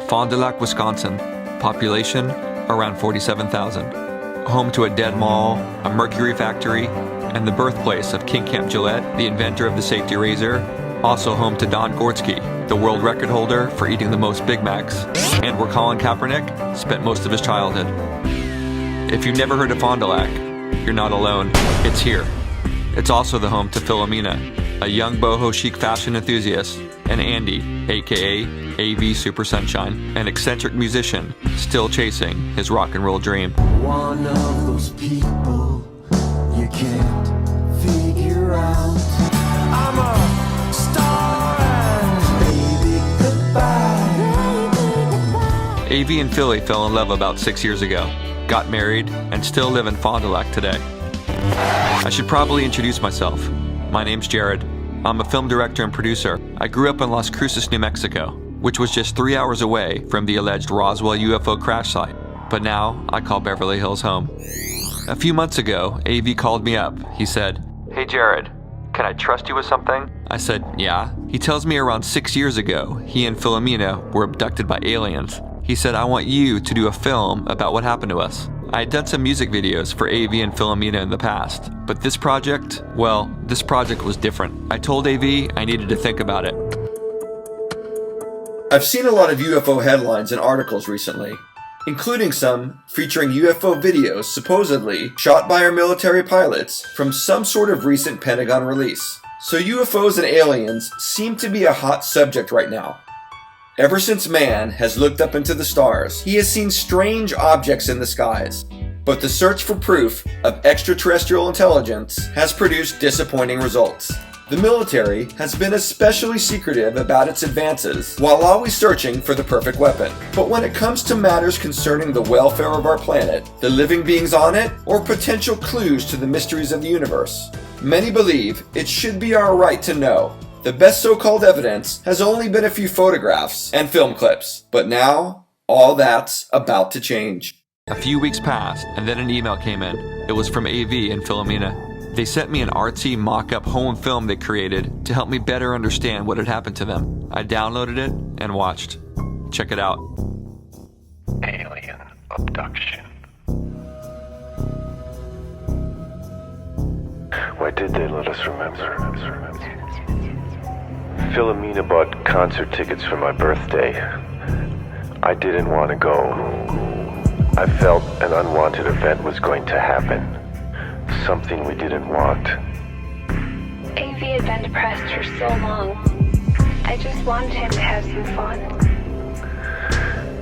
Fond du Lac, Wisconsin. Population around 47,000. Home to a dead mall, a mercury factory, and the birthplace of King Camp Gillette, the inventor of the safety razor. Also home to Don Gortsky, the world record holder for eating the most Big Macs, and where Colin Kaepernick spent most of his childhood. If you've never heard of Fond du Lac, you're not alone. It's here. It's also the home to Philomena, a young boho chic fashion enthusiast, and Andy, aka AV Super Sunshine, an eccentric musician still chasing his rock and roll dream. One of those people you can't figure out. I'm a star and baby goodbye. AV and Philly fell in love about 6 years ago, got married, and still live in Fond du Lac today. I should probably introduce myself. My name's Jared. I'm a film director and producer. I grew up in Las Cruces, New Mexico, which was just 3 hours away from the alleged Roswell UFO crash site. But now I call Beverly Hills home. A few months ago, AV called me up. He said, "Hey Jared, can I trust you with something?" I said, "Yeah." He tells me around 6 years ago, he and Philomena were abducted by aliens. He said, "I want you to do a film about what happened to us." I had done some music videos for AV and Philomena in the past, but this project was different. I told AV I needed to think about it. I've seen a lot of UFO headlines and articles recently, including some featuring UFO videos supposedly shot by our military pilots from some sort of recent Pentagon release. So UFOs and aliens seem to be a hot subject right now. Ever since man has looked up into the stars, he has seen strange objects in the skies. But the search for proof of extraterrestrial intelligence has produced disappointing results. The military has been especially secretive about its advances, while always searching for the perfect weapon. But when it comes to matters concerning the welfare of our planet, the living beings on it, or potential clues to the mysteries of the universe, many believe it should be our right to know. The best so-called evidence has only been a few photographs and film clips, but now, all that's about to change. A few weeks passed, and then an email came in. It was from AV and Philomena. They sent me an artsy mock-up home film they created to help me better understand what had happened to them. I downloaded it and watched. Check it out. Alien abduction. Why did they let us remember? Philomena bought concert tickets for my birthday. I didn't want to go. I felt an unwanted event was going to happen. Something we didn't want. AV had been depressed for so long. I just wanted him to have some fun.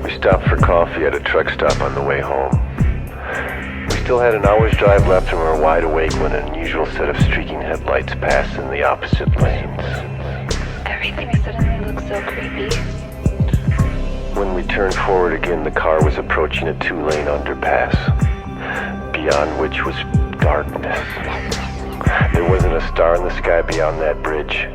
We stopped for coffee at a truck stop on the way home. We still had an hour's drive left and were wide awake when an unusual set of streaking headlights passed in the opposite lanes. Everything suddenly looked so creepy. When we turned forward again, the car was approaching a 2-lane underpass, beyond which was darkness. There wasn't a star in the sky beyond that bridge.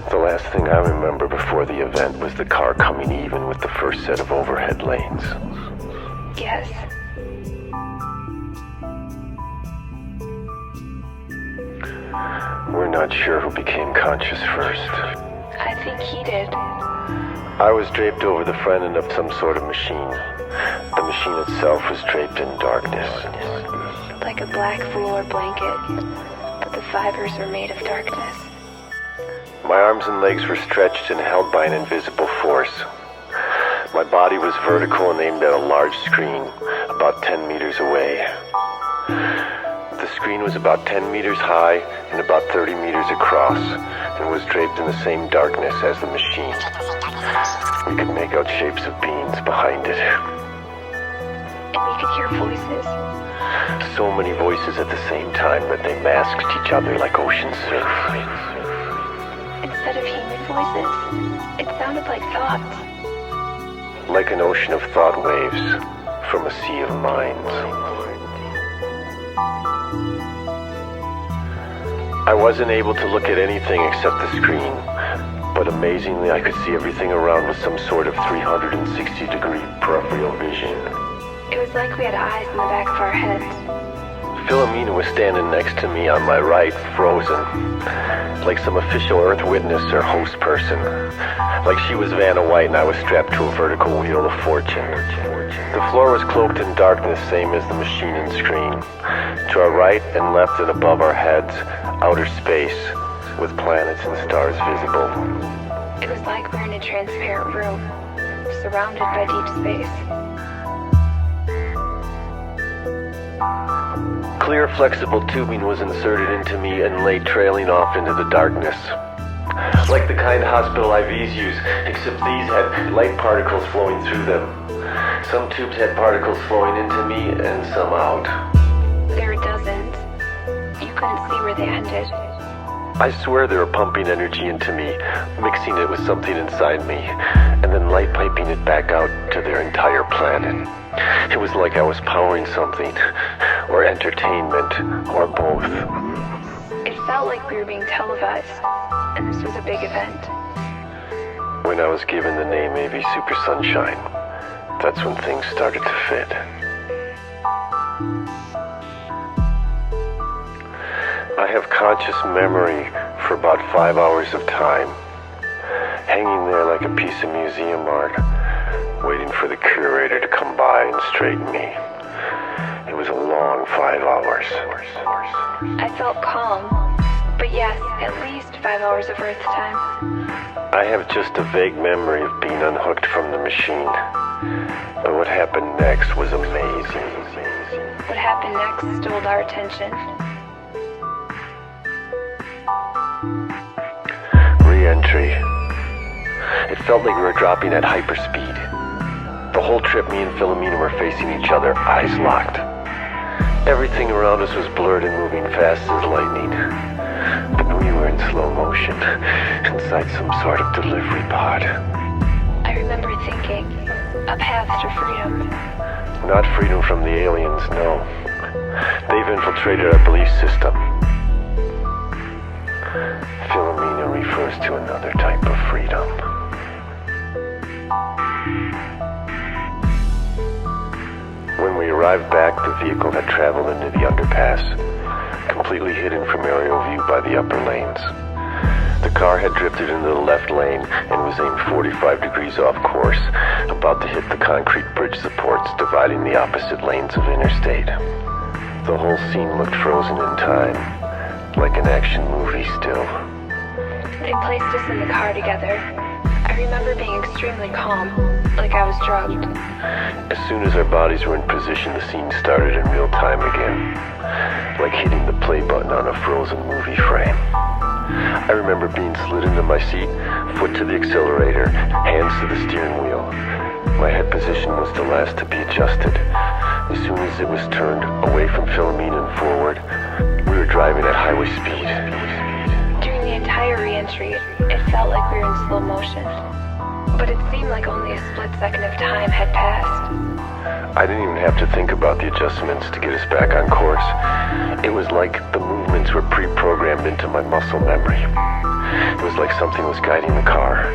The last thing I remember before the event was the car coming even with the first set of overhead lanes. Yes. We're not sure who became conscious first. I think he did. I was draped over the front end of some sort of machine. The machine itself was draped in darkness. Like a black velour blanket, but the fibers were made of darkness. My arms and legs were stretched and held by an invisible force. My body was vertical and aimed at a large screen, about 10 meters away. The screen was about 10 meters high and about 30 meters across, and was draped in the same darkness as the machine. We could make out shapes of beings behind it. And we could hear voices. So many voices at the same time that they masked each other like ocean surf. Instead of human voices, it sounded like thoughts. Like an ocean of thought waves from a sea of minds. I wasn't able to look at anything except the screen, but amazingly I could see everything around with some sort of 360-degree peripheral vision. It was like we had eyes in the back of our heads. Philomena was standing next to me on my right, frozen, like some official Earth witness or host person. Like she was Vanna White and I was strapped to a vertical wheel of fortune. The floor was cloaked in darkness, same as the machine and screen. To our right and left and above our heads, outer space, with planets and stars visible. It was like we were in a transparent room, surrounded by deep space. Clear, flexible tubing was inserted into me and lay trailing off into the darkness. Like the kind hospital IVs use, except these had light particles flowing through them. Some tubes had particles flowing into me and some out. There were dozens. You couldn't see where they ended. I swear they were pumping energy into me, mixing it with something inside me, and then light piping it back out to their entire planet. It was like I was powering something, or entertainment, or both. It felt like we were being televised, and this was a big event. When I was given the name AV Super Sunshine, that's when things started to fit. I have conscious memory for about 5 hours of time, hanging there like a piece of museum art, waiting for the curator to come by and straighten me. It was a long 5 hours. I felt calm, but yes, at least 5 hours of Earth time. I have just a vague memory of being unhooked from the machine, but what happened next was amazing. What happened next stole our attention. Re-entry. It felt like we were dropping at hyperspeed. The whole trip, me and Philomena were facing each other, eyes locked. Everything around us was blurred and moving fast as lightning. But we were in slow motion, inside some sort of delivery pod. I remember thinking, a path to freedom. Not freedom from the aliens, no. They've infiltrated our belief system. Philomena refers to another type of freedom. When we arrived back, the vehicle had traveled into the underpass, completely hidden from aerial view by the upper lanes. The car had drifted into the left lane and was aimed 45 degrees off course, about to hit the concrete bridge supports dividing the opposite lanes of interstate. The whole scene looked frozen in time, like an action movie still. They placed us in the car together. I remember being extremely calm, like I was drugged. As soon as our bodies were in position, the scene started in real time again, like hitting the play button on a frozen movie frame. I remember being slid into my seat, foot to the accelerator, hands to the steering wheel. My head position was the last to be adjusted. As soon as it was turned away from Philomena and forward, we were driving at highway speed. During the entire re-entry, it felt like we were in slow motion. But it seemed like only a split second of time had passed. I didn't even have to think about the adjustments to get us back on course. It was like the movements were pre-programmed into my muscle memory. It was like something was guiding the car.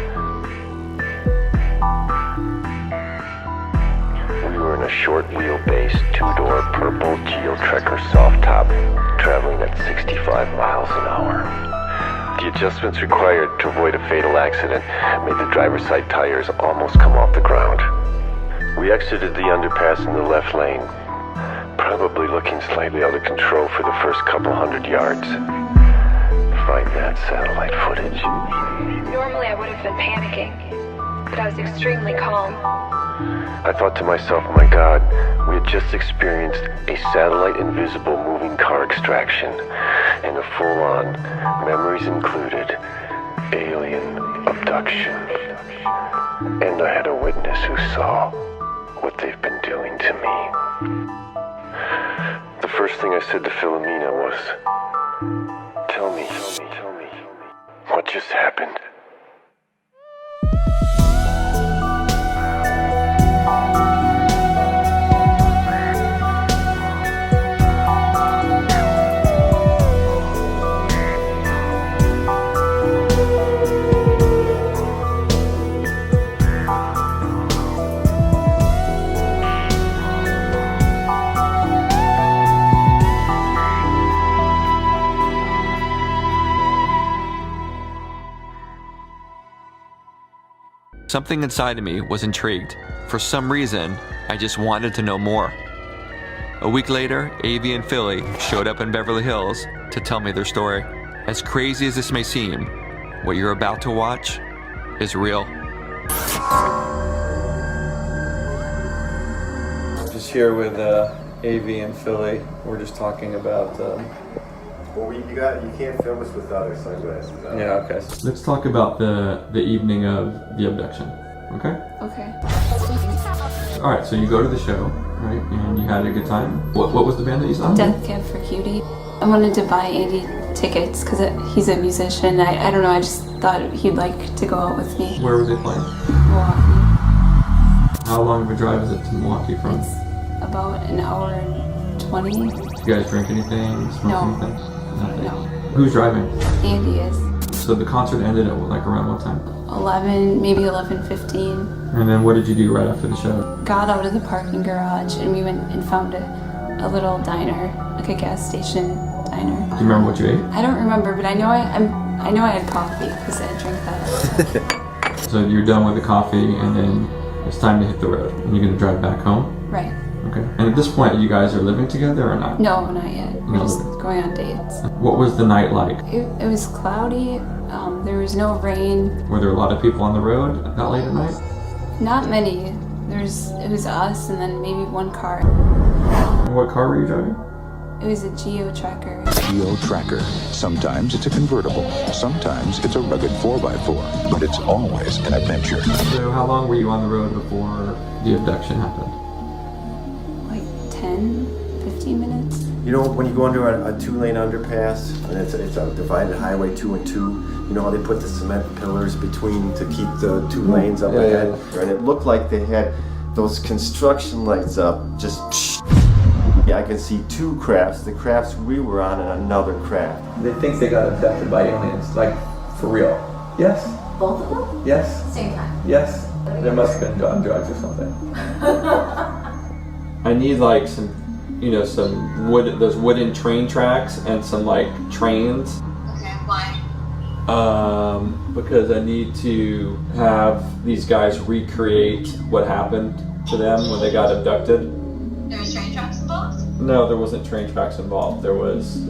We were in a short wheelbase, two-door purple Geo-Trekker soft top, traveling at 65 miles an hour. The adjustments required to avoid a fatal accident made the driver's side tires almost come off the ground. We exited the underpass in the left lane, probably looking slightly out of control for the first couple hundred yards. Find that satellite footage. Normally I would have been panicking, but I was extremely calm. I thought to myself, my God, we had just experienced a satellite invisible moving car extraction and a full-on, memories included, alien abduction. And I had a witness who saw what they've been doing to me. The first thing I said to Philomena was, tell me, what just happened? something inside of me was intrigued. For some reason, I just wanted to know more. A week later, Avi and Philly showed up in Beverly Hills to tell me their story. As crazy as this may seem, what you're about to watch is real. I'm just here with Avi and Philly. We're just talking about... Well, you can't film us without our sunglasses on. Yeah, okay. Let's talk about the evening of the abduction, okay? Okay. All right, so you go to the show, right, and you had a good time. What was the band that you saw? Death Cab for Cutie. I wanted to buy Andy tickets because he's a musician. I don't know, I just thought he'd like to go out with me. Where were they playing? Milwaukee. How long of a drive is it to Milwaukee from? It's about an hour and 20. You guys drink anything, smoke No. anything? Nothing. No. Who's driving? Andy is. So the concert ended at like around what time? 11, maybe 11:15. And then what did you do right after the show? Got out of the parking garage and we went and found a little diner, like a gas station diner. Do you remember what you ate? I don't remember, but I know I had coffee because I drank that. So you're done with the coffee and then it's time to hit the road. And you're gonna drive back home? Right. Okay. And at this point, you guys are living together or not? No, not yet. We're No. just going on dates. What was the night like? It was cloudy. There was no rain. Were there a lot of people on the road that late at night? Not many. It was us and then maybe one car. And what car were you driving? It was a Geo Tracker. Geo Tracker. Sometimes it's a convertible. Sometimes it's a rugged 4x4. But it's always an adventure. So how long were you on the road before the abduction happened? Like 10, 15 minutes. You know, when you go under a two-lane underpass, and it's a divided highway 2 and 2, you know how they put the cement pillars between to keep the two lanes up ahead? And it looked like they had those construction lights up, just yeah, I can see two crafts, the crafts we were on and another craft. They think they got abducted by aliens, like for real. Yes? Both of them? Yes? Same time. Yes? They must have been on drugs or something. I need like some those wooden train tracks and some like trains. Okay, why? Because I need to have these guys recreate what happened to them when they got abducted. There was train tracks involved? No, there wasn't train tracks involved. There was,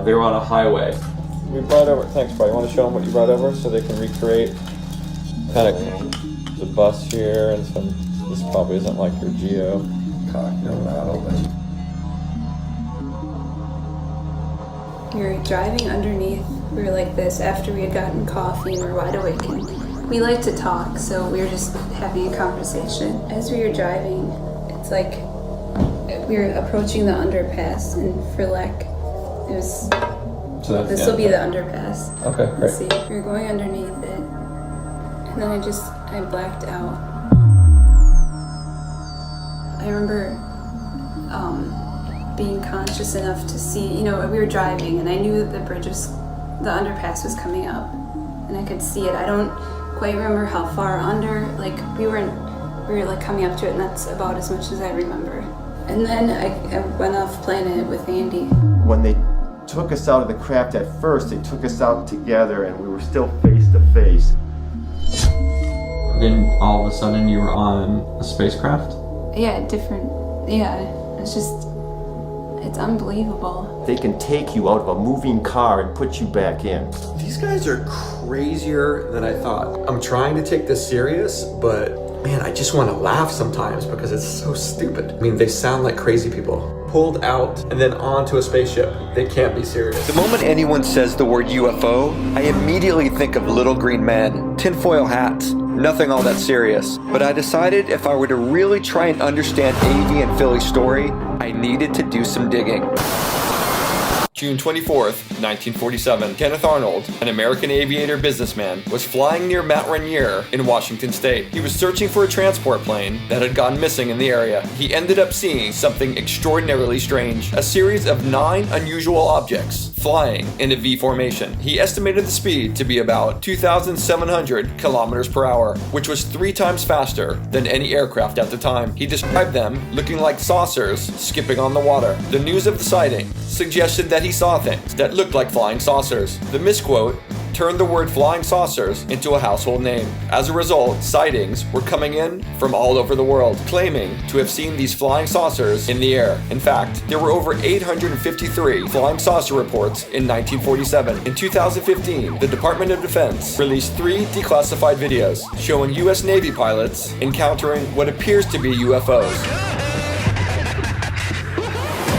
they were on a highway. We brought over, thanks bro, you want to show them what you brought over so they can recreate kind of the bus here and some, this probably isn't like your Geo. No, not open. We were driving underneath. We were like this after we had gotten coffee and we were wide awake. And we like to talk, so we were just having a conversation. As we were driving, it's like we were approaching the underpass, and for Lac, it was. So This will be the underpass. Okay, great. Let's see. We were going underneath it, and then I blacked out. I remember being conscious enough to see, we were driving and I knew that the underpass was coming up and I could see it. I don't quite remember how far under, like we were like coming up to it, and that's about as much as I remember. And then I went off planet with Andy. When they took us out of the craft at first, they took us out together and we were still face to face. Then all of a sudden you were on a spacecraft? It's unbelievable. They can take you out of a moving car and put you back in. These guys are crazier than I thought. I'm trying to take this serious, but man, I just want to laugh sometimes because it's so stupid. I mean, they sound like crazy people. Pulled out and then onto a spaceship. They can't be serious. The moment anyone says the word UFO, I immediately think of little green men, tinfoil hats, nothing all that serious. But I decided if I were to really try and understand Avi and Philly's story, I needed to do some digging. June 24th, 1947, Kenneth Arnold, an American aviator businessman, was flying near Mount Rainier in Washington State. He was searching for a transport plane that had gone missing in the area. He ended up seeing something extraordinarily strange, a series of 9 unusual objects flying in a V formation. He estimated the speed to be about 2,700 kilometers per hour, which was 3 times faster than any aircraft at the time. He described them looking like saucers skipping on the water. The news of the sighting suggested that he saw things that looked like flying saucers. The misquote turned the word flying saucers into a household name. As a result, sightings were coming in from all over the world, claiming to have seen these flying saucers in the air. In fact, there were over 853 flying saucer reports in 1947. In 2015, the Department of Defense released 3 declassified videos showing U.S. Navy pilots encountering what appears to be UFOs.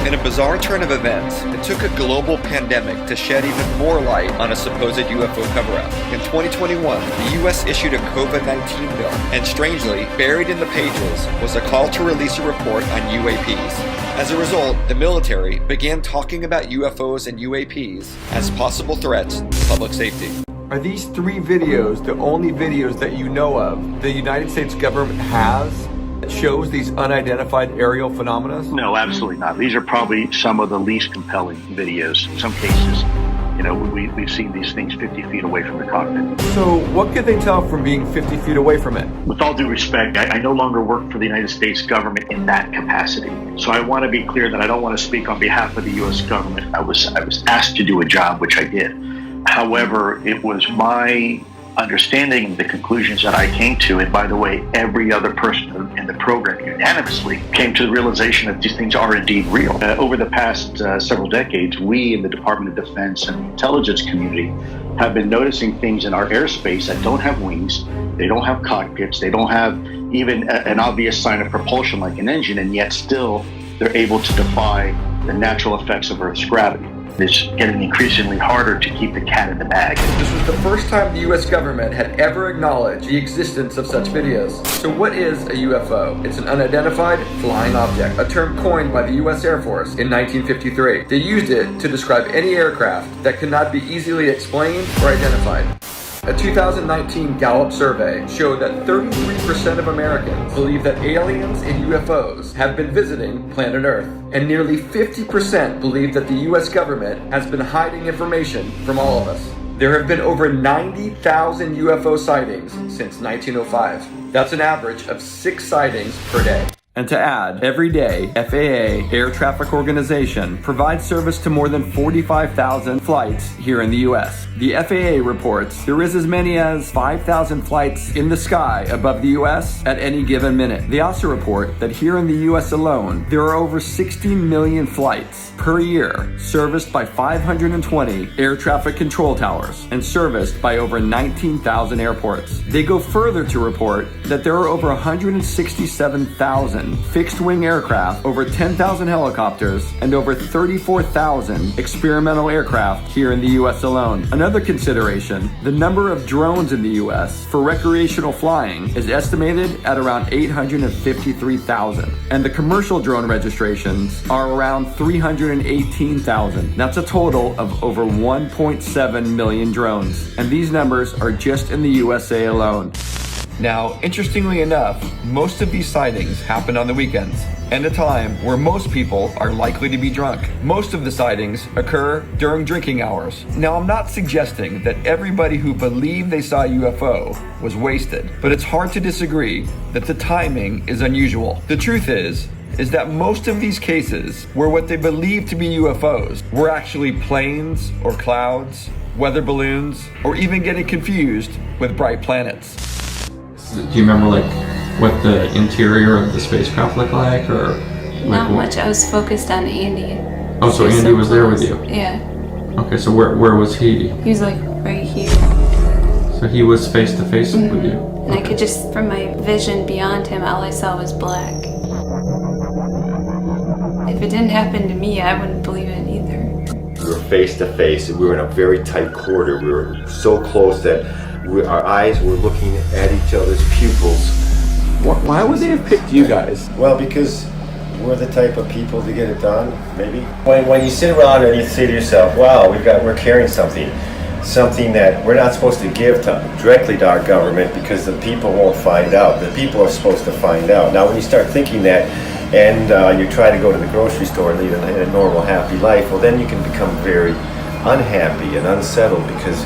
In a bizarre turn of events, it took a global pandemic to shed even more light on a supposed UFO cover-up. In 2021, the U.S. issued a COVID-19 bill, and strangely, buried in the pages was a call to release a report on UAPs. As a result, the military began talking about UFOs and UAPs as possible threats to public safety. Are these 3 videos the only videos that you know of the United States government has that shows these unidentified aerial phenomena? No, absolutely not. These are probably some of the least compelling videos. In some cases, we've seen these things 50 feet away from the cockpit. So what could they tell from being 50 feet away from it? With all due respect, I no longer work for the United States government in that capacity. So I want to be clear that I don't want to speak on behalf of the U.S. government. I was asked to do a job, which I did. However, it was my understanding the conclusions that I came to, and by the way, every other person in the program unanimously came to the realization that these things are indeed real. Over the past several decades, we in the Department of Defense and the intelligence community have been noticing things in our airspace that don't have wings, they don't have cockpits, they don't have even an obvious sign of propulsion like an engine, and yet still they're able to defy the natural effects of Earth's gravity. It's getting increasingly harder to keep the cat in the bag. This was the first time the U.S. government had ever acknowledged the existence of such videos. So what is a UFO? It's an unidentified flying object, a term coined by the U.S. Air Force in 1953. They used it to describe any aircraft that could not be easily explained or identified. A 2019 Gallup survey showed that 33% of Americans believe that aliens and UFOs have been visiting planet Earth, and nearly 50% believe that the US government has been hiding information from all of us. There have been over 90,000 UFO sightings since 1905. That's an average of 6 sightings per day. And to add, every day, FAA, Air Traffic Organization, provides service to more than 45,000 flights here in the U.S. The FAA reports there is as many as 5,000 flights in the sky above the U.S. at any given minute. They also report that here in the U.S. alone, there are over 16 million flights per year serviced by 520 air traffic control towers and serviced by over 19,000 airports. They go further to report that there are over 167,000 fixed-wing aircraft, over 10,000 helicopters, and over 34,000 experimental aircraft here in the U.S. alone. Another consideration, the number of drones in the U.S. for recreational flying is estimated at around 853,000, and the commercial drone registrations are around 318,000. That's a total of over 1.7 million drones, and these numbers are just in the USA alone. Now, interestingly enough, most of these sightings happen on the weekends, and a time where most people are likely to be drunk. Most of the sightings occur during drinking hours. Now, I'm not suggesting that everybody who believed they saw a UFO was wasted, but it's hard to disagree that the timing is unusual. The truth is that most of these cases where what they believed to be UFOs were actually planes or clouds, weather balloons, or even getting confused with bright planets. Do you remember what the interior of the spacecraft looked like, or Not much. I was focused on Andy. Oh, so Andy was there with you? Yeah. Okay, so where was he? He was right here. So he was face to face with you? And I could just, from my vision beyond him, all I saw was black. If it didn't happen to me, I wouldn't believe it either. We were face to face, and we were in a very tight corridor. We were so close that our eyes were looking at each other's pupils. Why would they have picked you guys? Well, because we're the type of people to get it done, maybe. When you sit around and you say to yourself, wow, we're carrying something that we're not supposed to give directly to our government because the people won't find out. The people are supposed to find out. Now, when you start thinking that, and you try to go to the grocery store and lead a normal, happy life, well, then you can become very unhappy and unsettled because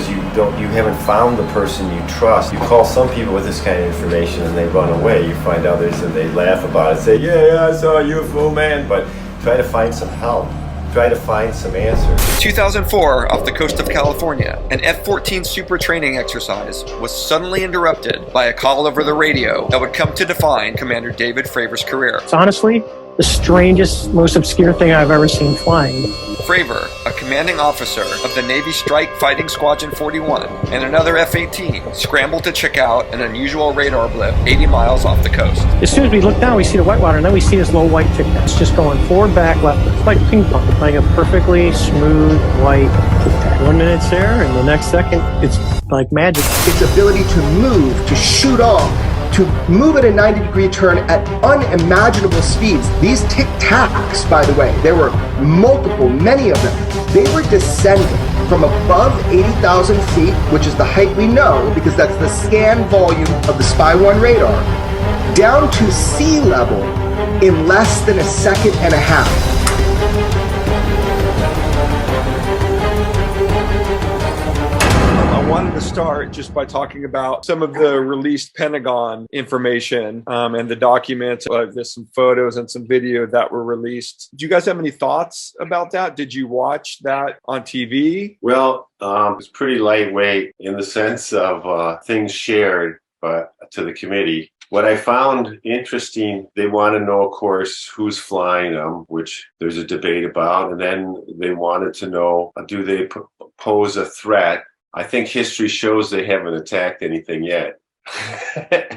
you haven't found the person you trust. You call some people with this kind of information and they run away. You find out they laugh about it, say, yeah, I saw a UFO, man, but try to find some help. try to find some answers. 2004, off the coast of California, an F-14 super training exercise was suddenly interrupted by a call over the radio that would come to define Commander David Fravor's career. It's honestly the strangest, most obscure thing I've ever seen flying. Fravor, a commanding officer of the Navy Strike Fighting Squadron 41, and another F-18 scrambled to check out an unusual radar blip 80 miles off the coast. As soon as we look down, we see the white water, and then we see this little white tick that's just going forward, back, left. It's like ping pong, like a perfectly smooth white tic tac. 1 minute it's there, and the next second, it's like magic. Its ability to move, to shoot off, to move at a 90-degree turn at unimaginable speeds. These tic-tacs, by the way, there were multiple, many of them. They were descending from above 80,000 feet, which is the height we know because that's the scan volume of the Spy 1 radar, down to sea level in less than a second and a half. I wanted to start just by talking about some of the released Pentagon information and the documents. There's some photos and some video that were released. Do you guys have any thoughts about that? Did you watch that on TV? Well, it's pretty lightweight in the sense of things shared to the committee. What I found interesting, they want to know, of course, who's flying them, which there's a debate about. And then they wanted to know, do they pose a threat? I think history shows they haven't attacked anything yet.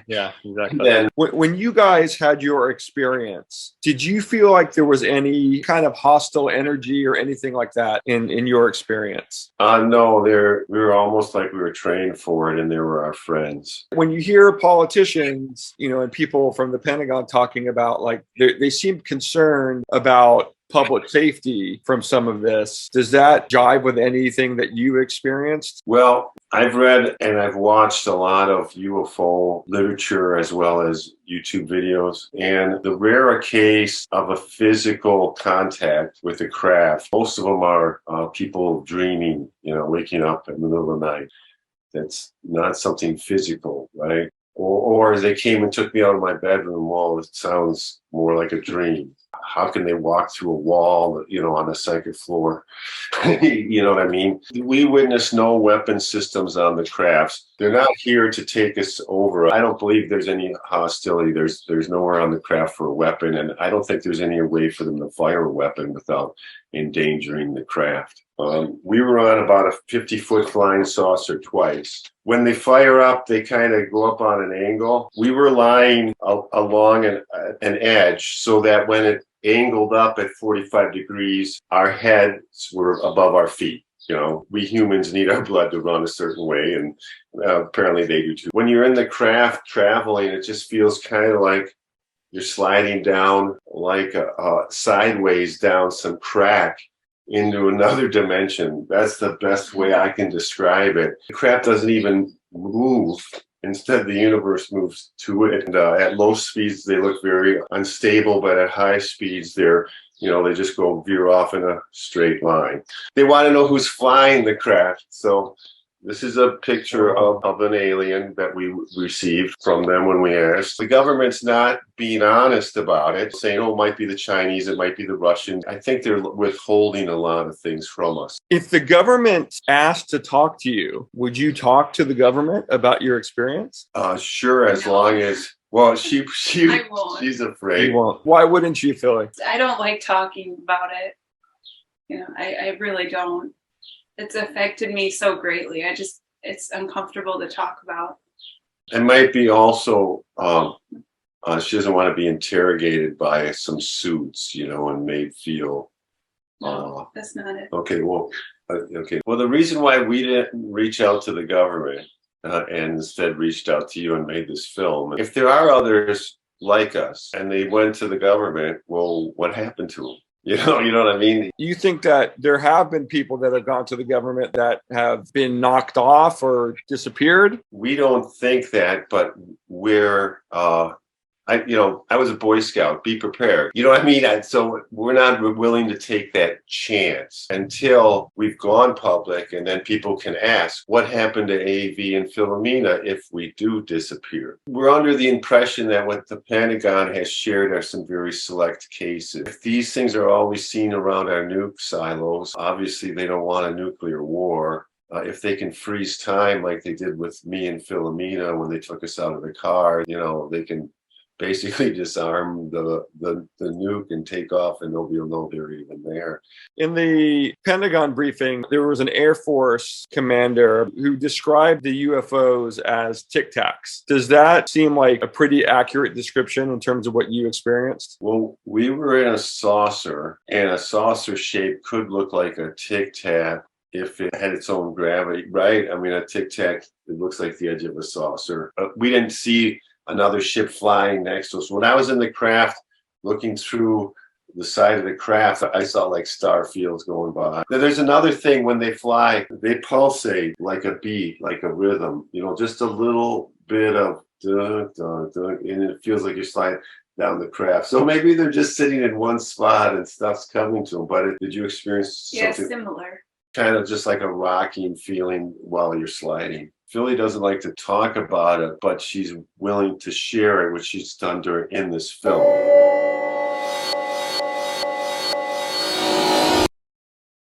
Yeah, exactly. Then, when you guys had your experience, did you feel like there was any kind of hostile energy or anything like that in your experience? No, we were almost like we were trained for it, and they were our friends. When you hear politicians, and people from the Pentagon talking about, like, they seem concerned about public safety from some of this. Does that jive with anything that you experienced? Well, I've read and I've watched a lot of UFO literature as well as YouTube videos, and the rare case of a physical contact with a craft, most of them are people dreaming, waking up in the middle of the night. That's not something physical, right? Or they came and took me out of my bedroom. Well, it sounds more like a dream. How can they walk through a wall, on the second floor? You know what I mean? We witnessed no weapon systems on the crafts. They're not here to take us over. I don't believe there's any hostility. There's nowhere on the craft for a weapon, and I don't think there's any way for them to fire a weapon without endangering the craft. We were on about a 50-foot flying saucer twice. When they fire up, they kind of go up on an angle. We were lying along an edge so that when it angled up at 45 degrees, our heads were above our feet. We humans need our blood to run a certain way, and apparently they do too. When you're in the craft traveling, it just feels kind of like you're sliding down like sideways down some crack into another dimension. That's the best way I can describe it. The craft doesn't even move. Instead, the universe moves to it. And at low speeds, they look very unstable, but at high speeds, they just go veer off in a straight line. They want to know who's flying the craft. So this is a picture of an alien that we received from them when we asked. The government's not being honest about it, saying, it might be the Chinese, it might be the Russians. I think they're withholding a lot of things from us. If the government asked to talk to you, would you talk to the government about your experience? Sure, as long as... Well, she's afraid. You won't. Why wouldn't you, Philly? I don't like talking about it. I really don't. It's affected me so greatly. It's uncomfortable to talk about. It might be also, she doesn't want to be interrogated by some suits, and made feel. No, that's not it. Okay, well, the reason why we didn't reach out to the government and instead reached out to you and made this film, if there are others like us and they went to the government, well, what happened to them? You know what I mean? You think that there have been people that have gone to the government that have been knocked off or disappeared? We don't think that, but we're I was a Boy Scout. Be prepared. You know what I mean? So we're not willing to take that chance until we've gone public, and then people can ask, what happened to AV and Philomena if we do disappear? We're under the impression that what the Pentagon has shared are some very select cases. If these things are always seen around our nuke silos, obviously they don't want a nuclear war. If they can freeze time like they did with me and Philomena when they took us out of the car, they can basically disarm the nuke and take off, and nobody will know they're even there. In the Pentagon briefing, there was an Air Force commander who described the UFOs as tic tacs. Does that seem like a pretty accurate description in terms of what you experienced? Well, we were in a saucer, and a saucer shape could look like a tic tac if it had its own gravity, right? I mean, a tic tac, it looks like the edge of a saucer. We didn't see another ship flying next to us. When I was in the craft looking through the side of the craft, I saw like star fields going by. Now, there's another thing. When they fly, they pulsate like a beat, like a rhythm, just a little bit of dun, dun, dun, and it feels like you're sliding down the craft. So maybe they're just sitting in one spot and stuff's coming to them. But did you experience something? Yeah, similar. Kind of just like a rocking feeling while you're sliding. Philly doesn't like to talk about it, but she's willing to share it, which she's done in this film.